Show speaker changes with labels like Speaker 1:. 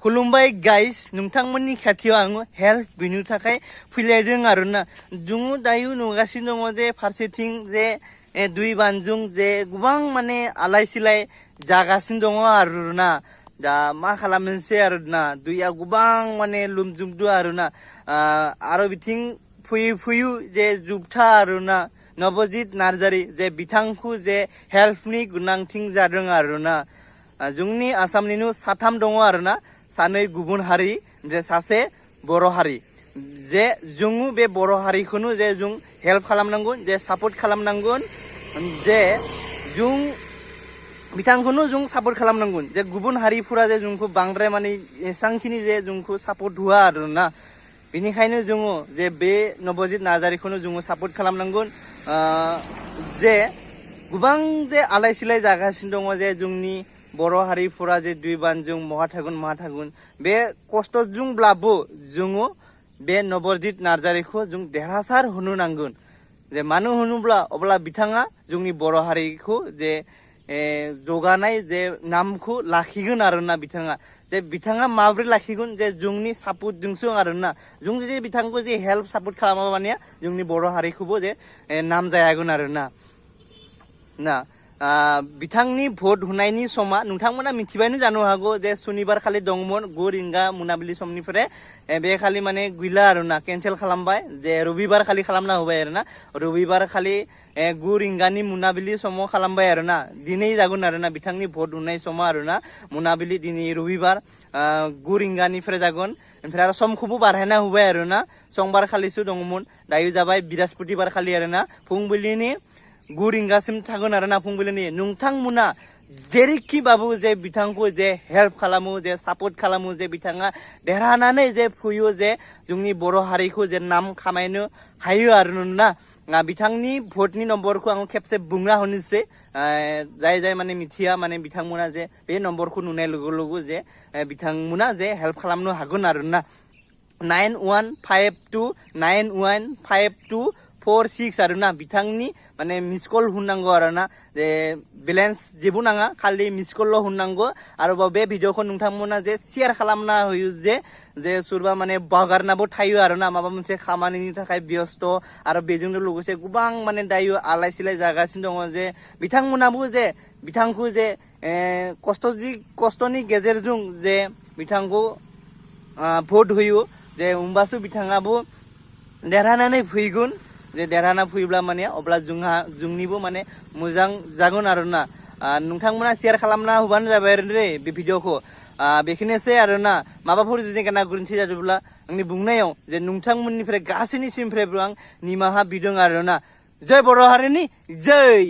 Speaker 1: खुलुमबाय गाइस नोंथांमोननि खाथियाव आङो हेल्प बिनो थाखाय फैलायदों आरोना जोङो दायो नुगासिनो दङ जे फारसेथिं जे दुइ बानजुं जे गोबां माने आलाय सिलाय जागासिनो दङ आरोना दा मा खालामनोसै आरोना दैया गोबां माने लोमजुबदो आरोना आरो बिथिं फैयो जे जुबथा आरोना नबजित नार्जारी जे बिथांखौ जे हेल्पनि गोनांथि जादों आरोना जोंनि आसामनिनो साथाम दङ आरोना सानै गुबुन हारि जे सासे बर' हारि जे जोङो बे बर' हारिखौनो जे जों हेल्प खालामनांगोन जे सापर्ट खालामनांगोन जे जों बिथांखौनो जों सापर्ट खालामनांगोन जे गुबुन हारिफोरा जे जोंखौ बांद्राय माने एसांखिनि जे जोंखौ सापर्ट होआ आरोना बेनिखायनो जोङो जे बे नबजित नार्जारीखौनो जोङो सापर्ट खालामनांगोन जे गोबां जे आलाय सिलाय जागासिनो दङ जे जोंनि बर' हारिफोरा जे दुइ बानजुं महा थागोन बे खस्थ'जोंब्लाबो जोङो बे नबजित नार्जारीखौ जों देरहासार होनो नांगोन जे मानो होनोब्ला अब्ला बिथाङा जोंनि बर' हारिखौ जे जौगानाय जे नामखौ लाखिगोन आरोना बिथाङा माबोरै लाखिगोन जे जोंनि सापर्टजोंसो आरोना जों जे बिथांखौ जे हेल्प सापर्ट खालामा माने जोंनि बर' हारिखौबो जे नाम जायागोन आरोना बिथांनि भट होनायनि समा नोंथांमोना मिथिबायनो जानो हागौ जे सुनिबार खालि दंमोन 9 रिंगा मोनाबिलि समनिफ्राय बे खालि माने गैला आरोना केन्सेल खालामबाय जे रबिबार खालि खालामना होबाय आरोना रबिबार खालि 9 रिंगानि मोनाबिलि समाव खालामबाय आरोना दिनै जागोन आरोना बिथांनि भट होनाय समा आरोना मोनाबिलि दिनै रबिबार 9 रिंगानिफ्राय जागोन ओमफ्राय आरो समखौबो बारहायना होबाय आरोना समबार खालिसो दंमोन दायो जाबाय बृहस्पतिबार खालि आरोना फुंबिलिनि 9 रिंगासिम थागोन आरोना फुंबिलिनि नोंथांमोना जेरैखिबाबो जे बिथांखौ जे हेल्प खालामो जे सापर्ट खालामो जे बिथाङा देरहानानै जे फैयो जे जोंनि बर' हारिखौ जे नाम खामायनो हायो आरोना बिथांनि भटनि नम्बरखौ आं खेबसे बुंना होनोसै जाय माने मिथिया माने बिथांमोना जे बे नम्बरखौ नुनाय लोगो लोगो जे बिथांमोना जे हेल्प खालामनो हागोन आरोना 9152915246 आरोना बिथांनि माने मिस कल होनांगौ आरोना जे बेलेन्स जेबो नाङा खालि मिस कलल' होनांगौ आरोबाव बे भिडिअखौ नोंथांमोना जे शेयार खालामना होयो जे सोरबा माने बावगारनाबो थायो आरोना माबा मोनसे खामानिनि थाखाय व्यस्त आरो बेजोंनो लोगोसे गोबां माने दायो आलाय सिलाय जागासिनो दङ जे बिथांमोनाबो जे बिथांखौ जे खस्थ'नि गेजेरजों जे बिथांखौ भट होयो जे होमबासो बिथाङाबो देरहानानै फैगोन जे देरहाना फैब्ला माने अब्ला जोंनिबो माने मोजां जागोन आरोना नोंथांमोना शेयार खालामना होबानो जाबाय आरो बे भिडिअखौ बेखिनिसै आरोना माबाफोर जुदि गोरोन्थि जादोंब्ला आंनि बुंनायाव जे नोंथांमोननिफ्राय गासैनिसिमफ्रायबो आं निमाहा बिदों आरोना जय बर' हारिनि जय।